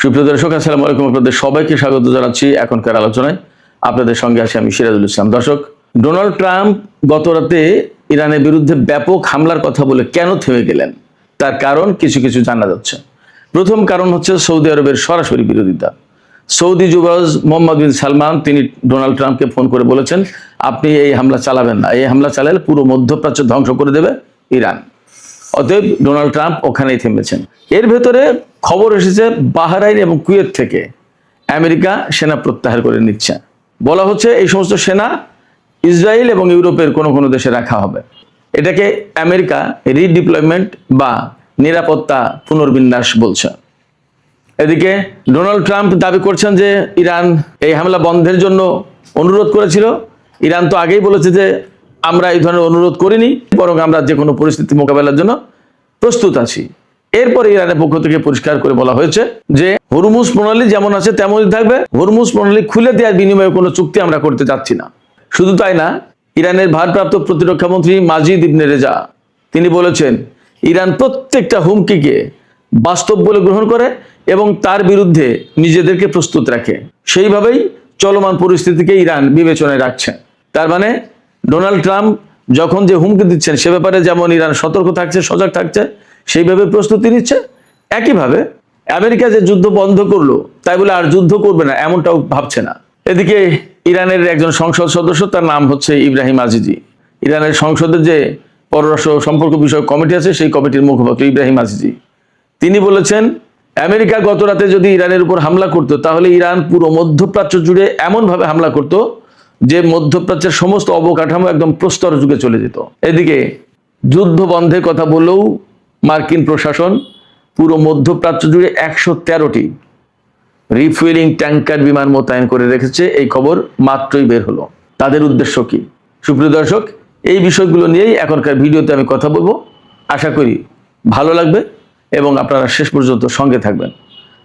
সুপ্রিয় দর্শক, আসসালামু আলাইকুম। আপনাদের সবাইকে স্বাগত জানাচ্ছি এখনকার আলোচনায়। আপনাদের সঙ্গে আছি আমি সিরাজুল ইসলাম। দর্শক, ডোনাল্ড ট্রাম্প গত রাতে ইরানের বিরুদ্ধে ব্যাপক হামলার কথা বলে কেন থেমে গেলেন, তার কারণ কিছু কিছু জানা যাচ্ছে। প্রথম কারণ হচ্ছে সৌদি আরবের সরাসরি বিরোধিতা। সৌদি যুবরাজ মোহাম্মদ বিন সালমান তিনি ডোনাল্ড ট্রাম্পকে ফোন করে বলেছেন, আপনি এই হামলা চালাবেন না, এই হামলা চালালে পুরো মধ্যপ্রাচ্য ধ্বংস করে দেবে ইরান। অতএব ডোনাল্ড ট্রাম্প ওখানেই থেমেছেন। এর ভেতরে খবর এসেছে বাহরাইন এবং কুয়েত থেকে আমেরিকা সেনা প্রত্যাহার করে নিচ্ছে। বলা হচ্ছে এই সমস্ত সেনা ইসরায়েল এবং ইউরোপের কোনো কোনো দেশে রাখা হবে। এটাকে আমেরিকা রিডিপ্লয়মেন্ট বা নিরাপত্তা পুনর্বিন্যাস বলছে। এদিকে ডোনাল্ড ট্রাম্প দাবি করছেন যে ইরান এই হামলা বন্ধের জন্য অনুরোধ করেছিল। ইরান তো আগেই বলেছে যে আমরা এই ধরনের অনুরোধ করিনি, বরং আমরা যে কোনো পরিস্থিতি মোকাবেলার জন্য প্রস্তুত আছি। এরপরে ইরানের পক্ষ থেকে পরিষ্কার করে বলা হয়েছে যে হরমুজ প্রণালী যেমন আছে তেমনই থাকবে, হরমুজ প্রণালী খুলে দেওয়ার বিনিময়ে কোনো চুক্তি আমরা করতে যাচ্ছি না। শুধু তাই না, ইরানের ভারপ্রাপ্ত প্রতিরক্ষা মন্ত্রী মাজিদ ইবনে রেজা তিনি বলেছেন ইরান প্রত্যেকটা হুমকিকে বাস্তব বলে গ্রহণ করে এবং তার বিরুদ্ধে নিজেদেরকে প্রস্তুত রাখে। সেইভাবেই চলমান পরিস্থিতিকে ইরান বিবেচনায় রাখছে। তার মানে ডোনাল্ড ট্রাম্প যখন যে হুমকি দিচ্ছেন সে ব্যাপারে যেমন ইরান সতর্ক থাকছে, সজাগ থাকছে, সেইভাবে প্রস্তুতি নিচ্ছে। একইভাবে আমেরিকা যে যুদ্ধ বন্ধ করলো তাই বলে আর যুদ্ধ করবে না এমনটাও ভাবছে না। এদিকে ইরানের একজন সংসদ সদস্য, তার নাম হচ্ছে ইব্রাহিম আজিজি। ইরানের সংসদের যে পররাষ্ট্র সম্পর্ক বিষয়ক কমিটি আছে সেই কমিটির মুখপাত্র ইব্রাহিম আজিজি তিনি বলেছেন আমেরিকা গত রাতে যদি ইরানের উপর হামলা করতো তাহলে ইরান পুরো মধ্যপ্রাচ্য জুড়ে এমনভাবে হামলা করতো যে মধ্যপ্রাচ্যের সমস্ত অবকাঠামো একদম প্রস্তর যুগে চলে যেত। এদিকে যুদ্ধ বন্ধের কথা বললেও মার্কিন প্রশাসন পুরো মধ্যপ্রাচ্য জুড়ে 113টি রিফুয়েলিং ট্যাঙ্কার বিমান মোতায়েন করে রেখেছে। এই খবর মাত্রই বের হলো। তাদের উদ্দেশ্য কি? সুপ্রিয় দর্শক, এই বিষয়গুলো নিয়েই এখনকার ভিডিওতে আমি কথা বলবো। আশা করি ভালো লাগবে এবং আপনারা শেষ পর্যন্ত সঙ্গে থাকবেন।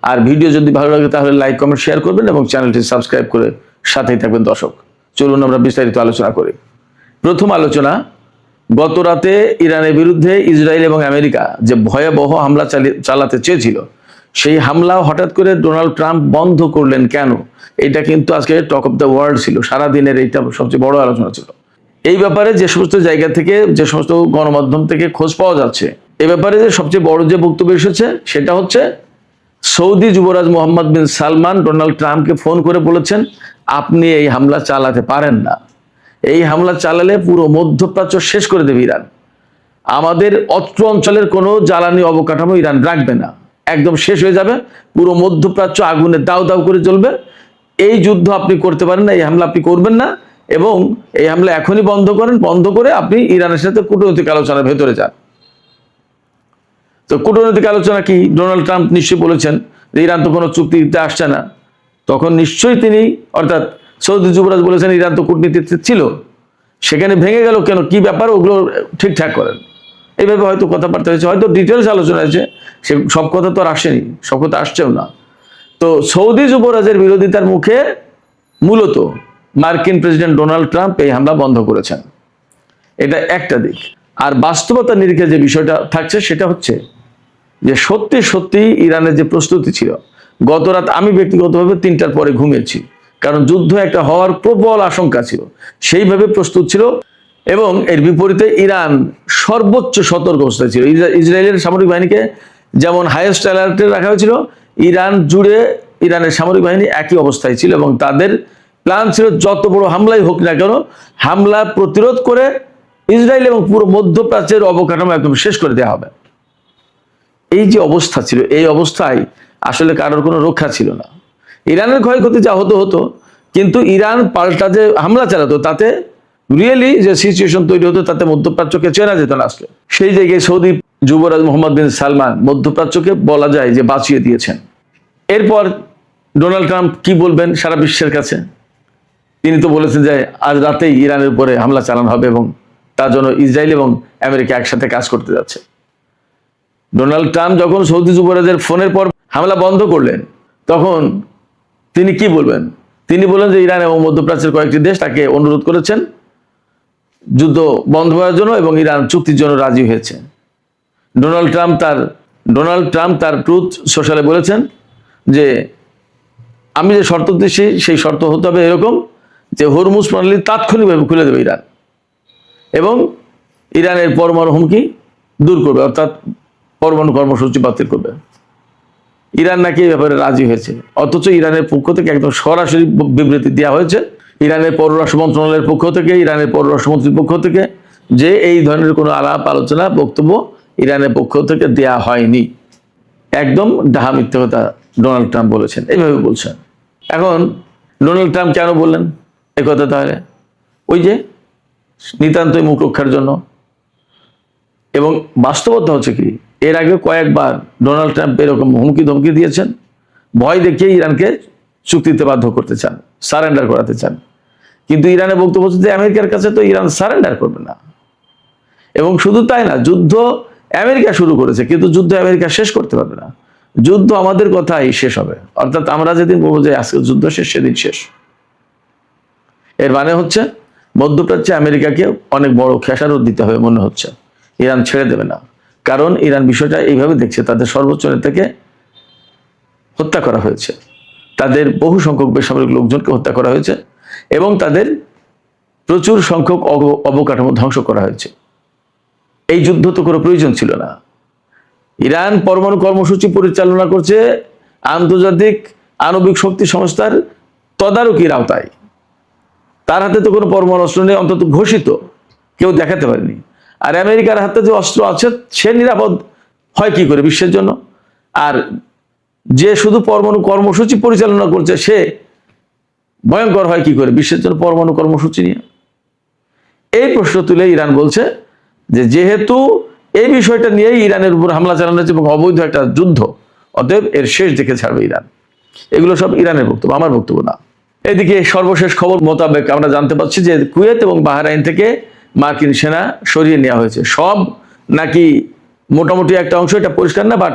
আর ভিডিও যদি ভালো লাগে তাহলে লাইক, কমেন্ট, শেয়ার করবেন এবং চ্যানেলটি সাবস্ক্রাইব করে সাথেই থাকবেন। দর্শক, চলুন আমরা বিস্তারিত আলোচনা করি। প্রথম আলোচনা, গত রাতে ইরানের বিরুদ্ধে ইসরায়েল এবং আমেরিকা যে ভয়াবহ হামলা চালাতে চেয়েছিল সেই হামলা হঠাৎ করে ডোনাল্ড ট্রাম্প বন্ধ করলেন কেন? এটা কিন্তু আজকে টক অফ দ্য ওয়ার্ল্ড ছিল, সারাদিনের এইটা সবচেয়ে বড় আলোচনা ছিল। এই ব্যাপারে যে সমস্ত জায়গা থেকে, যে সমস্ত গণমাধ্যম থেকে খোঁজ পাওয়া যাচ্ছে, এ ব্যাপারে যে সবচেয়ে বড় যে বক্তব্য এসেছে সেটা হচ্ছে সৌদি যুবরাজ মোহাম্মদ বিন সালমান ডোনাল্ড ট্রাম্পকে ফোন করে বলেছেন আপনি এই হামলা চালাতে পারেন না, এই হামলা চালালে পুরো মধ্যপ্রাচ্য শেষ করে দেবে ইরান। আমাদের অত্র অঞ্চলের কোনো জ্বালানি অবকাঠামো ইরান রাখবে না, একদম শেষ হয়ে যাবে, পুরো মধ্যপ্রাচ্য আগুনে দাউ দাউ করে জ্বলবে। এই যুদ্ধ আপনি করতে পারেন না, এই হামলা আপনি করবেন না এবং এই হামলা এখনই বন্ধ করেন, বন্ধ করে আপনি ইরানের সাথে কূটনৈতিক আলোচনার ভেতরে যান। তো কূটনৈতিক আলোচনা কি? ডোনাল্ড ট্রাম্প নিশ্চয়ই বলেছেন যে ইরান তো কোনো চুক্তি দিতে আসছে না। তখন নিশ্চয়ই তিনি, অর্থাৎ সৌদি যুবরাজ বলেছেন ইরান তো কূটনীতিতে ছিল, সেখানে ভেঙে গেল কেন, কি ব্যাপার, ওগুলো ঠিকঠাক করেন। এইভাবে হয়তো কথাবার্তা হয়েছে, হয়তো ডিটেলস আলোচনা হয়েছে, সে সব কথা তো আর আসেনি, সব কথা আসছেও না। তো সৌদি যুবরাজের বিরোধিতার মুখে মূলত মার্কিন প্রেসিডেন্ট ডোনাল্ড ট্রাম্প এই হামলা বন্ধ করেছেন। এটা একটা দিক। আর বাস্তবতা নিরিখে যে বিষয়টা থাকছে সেটা হচ্ছে যে সত্যি সত্যি ইরানের যে প্রস্তুতি ছিল, গত রাত আমি ব্যক্তিগতভাবে 3টার পরে ঘুমিয়েছি, কারণ যুদ্ধ একটা হওয়ার প্রবল আশঙ্কা ছিল, সেইভাবে প্রস্তুত ছিল। এবং এর বিপরীতে ইরান সর্বোচ্চ সতর্ক অবস্থায় ছিল। ইসরায়েলের সামরিক বাহিনীকে যেমন হাইয়েস্ট অ্যালার্টে রাখা হয়েছিল, ইরান জুড়ে ইরানের সামরিক বাহিনী একই অবস্থায় ছিল এবং তাদের প্ল্যান ছিল যত বড় হামলাই হোক না কেন, হামলা প্রতিরোধ করে ইসরায়েল এবং পুরো মধ্যপ্রাচ্যের অবকাঠামো একদম শেষ করে দেওয়া হবে। এই যে অবস্থা ছিল, এই অবস্থায় আসলে কারোর কোনো রক্ষা ছিল না। ইরানের ক্ষয়ক্ষতি যা হতো হতো, কিন্তু ইরান পাল্টা যে হামলা চালাতো তাতে রিয়েলি যে সিচুয়েশন তৈরি হতো তাতে মধ্যপ্রাচ্যকে চেনা যেত না আসলে। সেই জায়গায় সৌদি যুবরাজ মোহাম্মদ বিন সালমান মধ্যপ্রাচ্যকে বলা যায় যে বাঁচিয়ে দিয়েছেন। এরপর ডোনাল্ড ট্রাম্প কি বলবেন সারা বিশ্বের কাছে? তিনি তো বলেছেন যে আজ রাতেই ইরানের উপরে হামলা চালানো হবে এবং তার জন্য ইসরায়েল এবং আমেরিকা একসাথে কাজ করতে যাচ্ছে। ডোনাল্ড ট্রাম্প যখন সৌদি যুবরাজের ফোনের পর হামলা বন্ধ করলেন তখন তিনি কি বলবেন? তিনি বলেন যে ইরান এবং মধ্যপ্রাচ্যের কয়েকটি দেশ তাকে অনুরোধ করেছেন যুদ্ধ বন্ধ হওয়ার জন্য এবং ইরান চুক্তির জন্য রাজি হয়েছে। ডোনাল্ড ট্রাম্প তার ট্রুথ সোশ্যালে বলেছেন যে আমি যে শর্ত দিচ্ছি সেই শর্ত হতে হবে এরকম যে হরমুজ প্রণালী তাৎক্ষণিকভাবে খুলে দেবে ইরান এবং ইরানের পরমাণু হুমকি দূর করবে, অর্থাৎ পরমাণু কর্মসূচি বাতিল করবে। ইরান নাকি এই ব্যাপারে রাজি হয়েছে, অথচ ইরানের পক্ষ থেকে একদম সরাসরি বিবৃতি দেওয়া হয়েছে ইরানের পররাষ্ট্র মন্ত্রণালয়ের পক্ষ থেকে, ইরানের পররাষ্ট্রমন্ত্রীর পক্ষ থেকে, যে এই ধরনের কোনো আলাপ আলোচনা বক্তব্য ইরানের পক্ষ থেকে দেয়া হয়নি। একদম ডাহা মিথ্যা কথা ডোনাল্ড ট্রাম্প বলেছেন, এইভাবে বলছেন। এখন ডোনাল্ড ট্রাম্প কেন বললেন এই কথা? তাহলে ওই যে নিতান্তই মুখ রক্ষার জন্য। এবং বাস্তবতা হচ্ছে কি, এর আগে কয়েকবার ডোনাল্ড ট্রাম্প এরকম হুমকি ধমকি দিয়েছেন, ভয় দেখিয়ে ইরানকে চুক্তিতে বাধ্য করতে চান, সারেন্ডার করাতে চান। কিন্তু ইরানের বক্তব্য হচ্ছে যে আমেরিকার কাছে তো ইরান সারেন্ডার করবে না। এবং শুধু তাই না, যুদ্ধ আমেরিকা শুরু করেছে, কিন্তু যুদ্ধ আমেরিকা শেষ করতে পারবে না। যুদ্ধ আমাদের কথাই শেষ হবে, অর্থাৎ আমরা যেদিন বলবো যে আজকে যুদ্ধ শেষ, সেদিন শেষ। এর মানে হচ্ছে মধ্যপ্রাচ্যে আমেরিকাকে অনেক বড় খেসারত দিতে হবে মনে হচ্ছে, ইরান ছেড়ে দেবে না। কারণ ইরান বিষয়টা এইভাবে দেখছে, তাদের সর্বোচ্চ নেতাকে হত্যা করা হয়েছে, তাদের বহু সংখ্যক বেসামরিক লোকজনকে হত্যা করা হয়েছে এবং তাদের প্রচুর সংখ্যক অবকাঠামো ধ্বংস করা হয়েছে। এই যুদ্ধ তো কোনো প্রয়োজন ছিল না। ইরান পরমাণু কর্মসূচি পরিচালনা করছে আন্তর্জাতিক আণবিক শক্তি সংস্থার তদারকির আওতায়। তার হাতে তো কোনো পরমাণু অস্ত্র নেই, অন্তত ঘোষিত, কেউ দেখাতে পারেনি। আর আমেরিকার হাতে যে অস্ত্র আছে সে নিরাপদ হয় কি করে বিশ্বের জন্য? আর যে শুধু পরমাণু কর্মসূচি পরিচালনা করছে সে ভয়ঙ্কর হয় কি করে বিশ্বের জন্য পরমাণু কর্মসূচি নিয়ে? এই প্রশ্ন তুলে ইরান বলছে যে যেহেতু এই বিষয়টা নিয়েই ইরানের উপর হামলা চালানো হচ্ছে এবং অবৈধ একটা যুদ্ধ, অতএব এর শেষ দেখে ছাড়বে ইরান। এগুলো সব ইরানের বক্তব্য, আমার বক্তব্য না। এদিকে সর্বশেষ খবর মোতাবেক আমরা জানতে পারছি যে কুয়েত এবং বাহরাইন থেকে মার্কিন সেনা সরিয়ে নেওয়া হয়েছে। সব নাকি মোটামুটি একটা অংশ, এটা পরিষ্কার না, বাট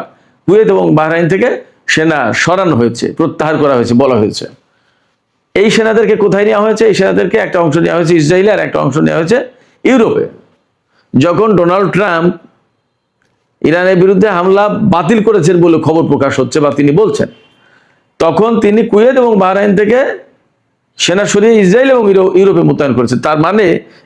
কুয়েত এবং বাহরাইন থেকে সেনা সরানো হয়েছে, প্রত্যাহার করা হয়েছে বলা হয়েছে। এই সেনাদেরকে কোথায় নেওয়া হয়েছে? এই সেনাদেরকে একটা অংশ নেওয়া হয়েছে ইসরায়েলে, আর একটা অংশ নেওয়া হয়েছে ইউরোপে। যখন ডোনাল্ড ট্রাম্প ইরানের বিরুদ্ধে হামলা বাতিল করেছেন বলে খবর প্রকাশ হচ্ছে বা তিনি বলছেন, তখন তিনি কুয়েত এবং বাহরাইন থেকে সেনা সরিয়ে ইসরায়েল এবং ইউরোপে মোতায়েন করেছেন। তার মানে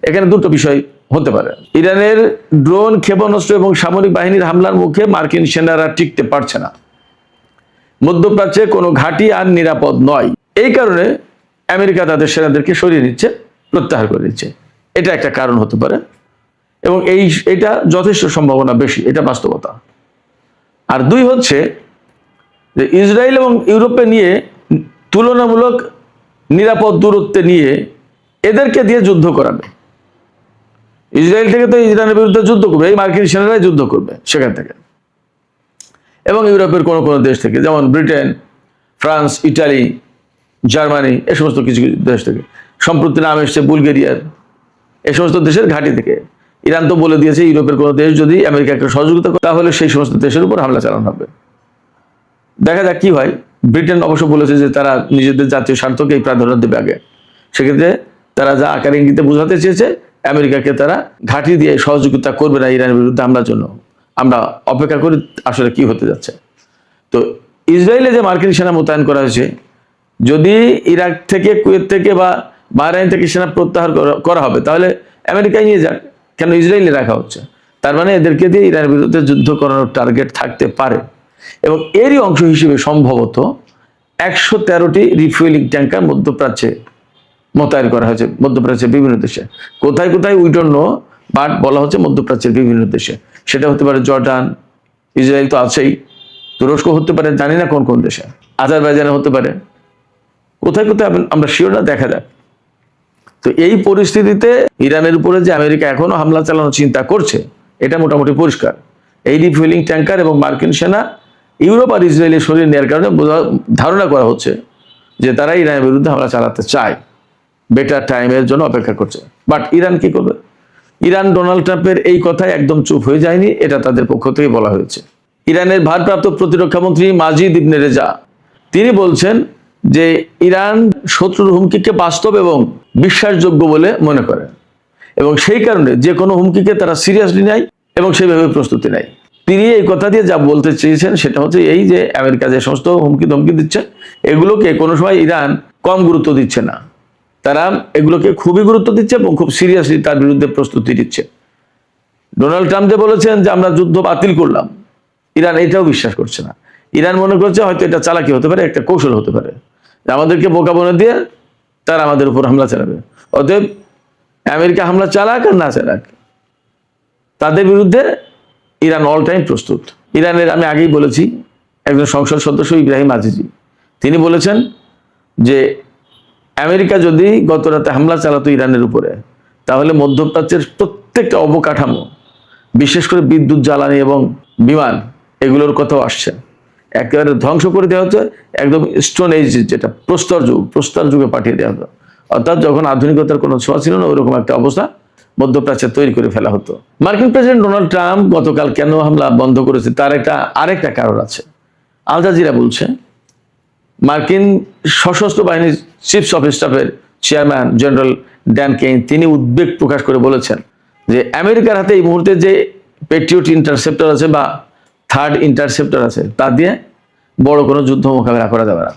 এখানে দুটো বিষয় হতে পারে। ইরানের ড্রোন, ক্ষেপণাস্ত্র এবং সামরিক বাহিনীর হামলার মুখে মার্কিন সেনারা টিকতে পারছে না। মধ্যপ্রাচ্যে কোনো ঘাঁটি আর নিরাপদ নয়। এই কারণে আমেরিকা তাদের সেনাদেরকে সরিয়ে নিচ্ছে, প্রত্যাহার করে নিচ্ছে। এটা একটা কারণ হতে পারে এবং এটা যথেষ্ট সম্ভাবনা বেশি, এটা বাস্তবতা। আর দুই হচ্ছে যে ইসরায়েল এবং ইউরোপে নিয়ে তুলনামূলক নিরাপদ দূরত্বে নিয়ে এদেরকে দিয়ে যুদ্ধ করাবে। ইসরায়েল থেকে তো ইরানের বিরুদ্ধে যুদ্ধ করবে, এই মার্কিন সেনারাই যুদ্ধ করবে সেখান থেকে, এবং ইউরোপের কোনো কোনো দেশ থেকে, যেমন ব্রিটেন, ফ্রান্স, ইটালি, জার্মানি, এ সমস্ত কিছু কিছু দেশ থেকে। সম্প্রতি নাম এসছে বুলগেরিয়ার, এই সমস্ত দেশের ঘাঁটি থেকে। ইরান তো বলে দিয়েছে ইউরোপের কোনো দেশ যদি আমেরিকাকে সহযোগিতা করে তাহলে সেই সমস্ত দেশের উপর হামলা চালানো হবে। দেখা যাক কি হয়। ব্রিটেন অবশ্য বলেছে যে তারা নিজেদের জাতীয় স্বার্থকেই প্রাধান্য দেবে আগে। সেক্ষেত্রে তারা যা আকার ইঙ্গিতে বোঝাতে চেয়েছে, আমেরিকাকে তারা ঘাঁটি দিয়ে সহযোগিতা করবে না ইরানের বিরুদ্ধে হামলার জন্য। আমরা অপেক্ষা করি আসলে কি হতে যাচ্ছে। তো ইসরায়েলে যে মার্কিন সেনা মোতায়েন করা হয়েছে, যদি ইরাক থেকে, কুয়েত থেকে বা বাহরাইন থেকে সেনা প্রত্যাহার করা হবে তাহলে আমেরিকায় নিয়ে যাক, কেন ইসরায়েলে রাখা হচ্ছে? তার মানে এদেরকে দিয়ে ইরানের বিরুদ্ধে যুদ্ধ করানোর টার্গেট থাকতে পারে। এবং এরই অংশ হিসেবে সম্ভবত 113টি রিফুয়েলিং ট্যাঙ্কার মধ্যপ্রাচ্যে মোতায়েন করা হয়েছে, মধ্যপ্রাচ্যের বিভিন্ন দেশে। কোথায় কোথায় উই ডোন্ট নো, বাট বলা হচ্ছে মধ্যপ্রাচ্যের বিভিন্ন দেশে। সেটা হতে পারে জর্ডান, ইসরায়েল তো আছেই, তুরস্ক হতে পারে, জানি না কোন কোন দেশে, আজারবাইজানে হতে পারে, কোথায় কোথায় আমরা শিওর না, দেখা যাক। তো এই পরিস্থিতিতে ইরানের উপরে যে আমেরিকা এখনো হামলা চালানোর চিন্তা করছে, এটা মোটামুটি পরিষ্কার। এই রিফুয়েলিং ট্যাঙ্কার এবং মার্কিন সেনা ইউরোপ আর ইসরায়েলে সরিয়ে নেওয়ার কারণে ধারণা করা হচ্ছে যে তারা ইরানের বিরুদ্ধে হামলা চালাতে চায়, বেটার টাইমের জন্য অপেক্ষা করছে। বাট ইরান কি করবে? ইরান ডোনাল্ড ট্রাম্পের এই কথায় একদম চুপ হয়ে যায়নি, এটা তাদের পক্ষ থেকে বলা হয়েছে। ইরানের ভারপ্রাপ্ত প্রতিরক্ষা মন্ত্রী মাজিদ ইবনে রেজা তিনি বলছেন যে ইরান শত্রুর হুমকিকে বাস্তব এবং বিশ্বাসযোগ্য বলে মনে করে এবং সেই কারণে যে কোনো হুমকিকে তারা সিরিয়াসলি নেয় এবং সেইভাবে প্রস্তুতি নেয়। তিনি এই কথা দিয়ে যা বলতে চেয়েছেন সেটা হচ্ছে এই যে আমেরিকা যে সমস্ত হুমকি ধমকি দিচ্ছে এগুলোকে কোনো সময় ইরান কম গুরুত্ব দিচ্ছে না, তারা এগুলোকে খুবই গুরুত্ব দিচ্ছে এবং খুব সিরিয়াসলি তার বিরুদ্ধে প্রস্তুতি দিচ্ছে। ডোনাল্ড ট্রাম্প যে বলেছেন যে আমরা যুদ্ধ বাতিল করলাম, ইরান এটাও বিশ্বাস করছে না। ইরান মনে করছে হয়তো এটা চালাকি হতে পারে, একটা কৌশল হতে পারে, আমাদেরকে বোকা বনে দিয়ে তারা আমাদের উপর হামলা চালাবে। অতএব আমেরিকা হামলা চালাক আর না চালাক, তাদের বিরুদ্ধে ইরান অল টাইম প্রস্তুত। ইরানের আমি আগেই বলেছি একজন সংসদ সদস্য ইব্রাহিম আজিজি, তিনি বলেছেন যে আমেরিকা যদি গত রাতে হামলা চালাতো ইরানের উপরে, তাহলে মধ্যপ্রাচ্যের প্রত্যেকটা অবকাঠামো, বিশেষ করে বিদ্যুৎ, জ্বালানি এবং বিমান, এগুলোর কথাও আসছে, একেবারে ধ্বংস করে দেওয়া হতো, একদম স্টোন এজ, যেটা প্রস্তর যুগে পাঠিয়ে দেওয়া হতো। অর্থাৎ যখন আধুনিকতার কোনো ছোঁয়া ছিল না, ওইরকম একটা অবস্থা মধ্যপ্রাচ্যে তৈরি করে ফেলা হতো। মার্কিন প্রেসিডেন্ট ডোনাল্ড ট্রাম্প গতকাল কেন হামলা বন্ধ করেছে তার আরেকটা কারণ আছে। আল জাজিরা বলছে মার্কিন সশস্ত্র বাহিনীর চিফ অফ স্টাফের চেয়ারম্যান জেনারেল ড্যান কেইন, তিনি উদ্বেগ প্রকাশ করে বলেছেন যে আমেরিকার হাতে এই মুহূর্তে যে পেট্রিয়ট ইন্টারসেপ্টর আছে বা থার্ড ইন্টারসেপ্টর আছে, তা দিয়ে বড় কোনো যুদ্ধ মোকাবেলা করা যাবে না।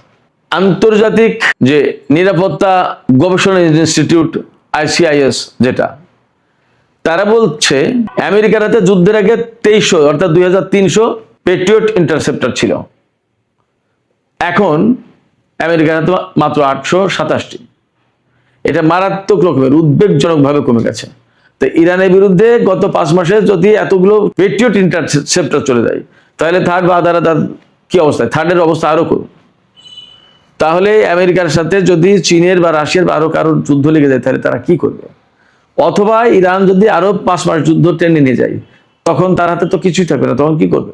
আন্তর্জাতিক যে নিরাপত্তা গবেষণা ইনস্টিটিউট ICIS, যেটা, তারা বলছে আমেরিকার হাতে যুদ্ধের আগে 2300 অর্থাৎ 2300 পেট্রিয়ট ইন্টারসেপ্টর ছিল, এখন আমেরিকার হাতে মাত্র 827টি। এটা মারাত্মক রকমের উদ্বেগজনকভাবে কমে গেছে। তো ইরানের বিরুদ্ধে গত 5 মাসে যদি এতগুলো পেট্রিয়ট ইন্টারসেপ্টর চলে যায়, তাহলে থার্ড বা আদার কি অবস্থায়, থার্ডের অবস্থা আরো করুন। তাহলে আমেরিকার সাথে যদি চীনের বা রাশিয়ার বা আরো কারোর যুদ্ধ লেগে যায়, তাহলে তারা কি করবে? অথবা ইরান যদি আরো 5 মাস যুদ্ধ টেনে নিয়ে যায়, তখন তার হাতে তো কিছুই থাকবে না, তখন কি করবে?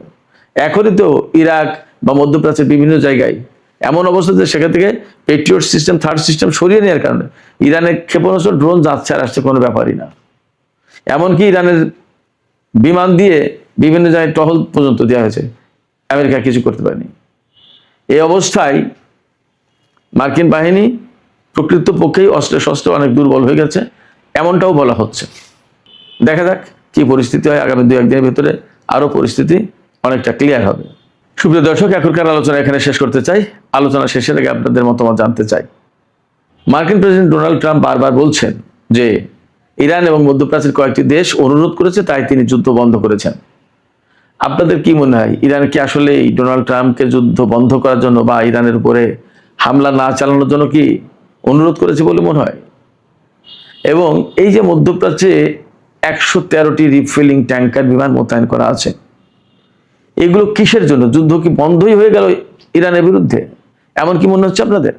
এখনই তো ইরাক বা মধ্যপ্রাচ্যের বিভিন্ন জায়গায় এমন অবস্থা যে সেখান থেকে পেট্রিয়ট সিস্টেম, থার্ড সিস্টেম সরিয়ে নেওয়ার কারণে ইরানের ক্ষেপণাস্ত্র, ড্রোন যাচ্ছে আর আসছে, কোনো ব্যাপারই না। এমনকি ইরানের বিমান দিয়ে বিভিন্ন জায়গায় টহল পর্যন্ত দেওয়া হয়েছে, আমেরিকা কিছু করতে পারেনি। এই অবস্থায় মার্কিন বাহিনী প্রকৃতপক্ষেই অস্ত্র শস্ত্র অনেক দুর্বল হয়ে গেছে, এমনটাও বলা হচ্ছে। দেখা যাক কি পরিস্থিতি হয়। আগামী 2-1 দিনের ভিতরে আরো পরিস্থিতি অনেকটা ক্লিয়ার হবে। সুপ্রিয় দর্শক, এখনকার আলোচনা এখানে শেষ করতে চাই। আলোচনা শেষের আগে আপনাদের মতামত জানতে চাই। মার্কিন প্রেসিডেন্ট ডোনাল্ড ট্রাম্প বারবার বলছেন যে ইরান এবং মধ্যপ্রাচ্যের কয়েকটি দেশ অনুরোধ করেছে, তাই তিনি যুদ্ধ বন্ধ করেছেন। আপনাদের কি মনে হয়, ইরান কি আসলে ডোনাল্ড ট্রাম্পকে যুদ্ধ বন্ধ করার জন্য বা ইরানের উপরে হামলা না চালানোর জন্য কি অনুরোধ করেছে বলে মনে হয়? এবং এই যে মধ্যপ্রাচ্যে 113টি রিফিলিং ট্যাঙ্কার বিমান মোতায়েন করা আছে, এগুলো কিসের জন্য? যুদ্ধ কি বন্ধই হয়ে গেল ইরানের বিরুদ্ধে? এমন কি মনে হচ্ছে আপনাদের?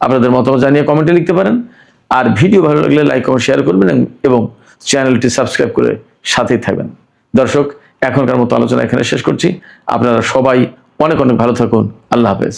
আপনাদের মতামত জানিয়ে কমেন্টে লিখতে পারেন। আর ভিডিও ভালো লাগলে লাইক কমেন্ট শেয়ার করবেন এবং চ্যানেলটি সাবস্ক্রাইব করে সাথেই থাকবেন। দর্শক, এখনকার মতো আলোচনা এখানে শেষ করছি। আপনারা সবাই অনেক অনেক ভালো থাকুন। আল্লাহ হাফেজ।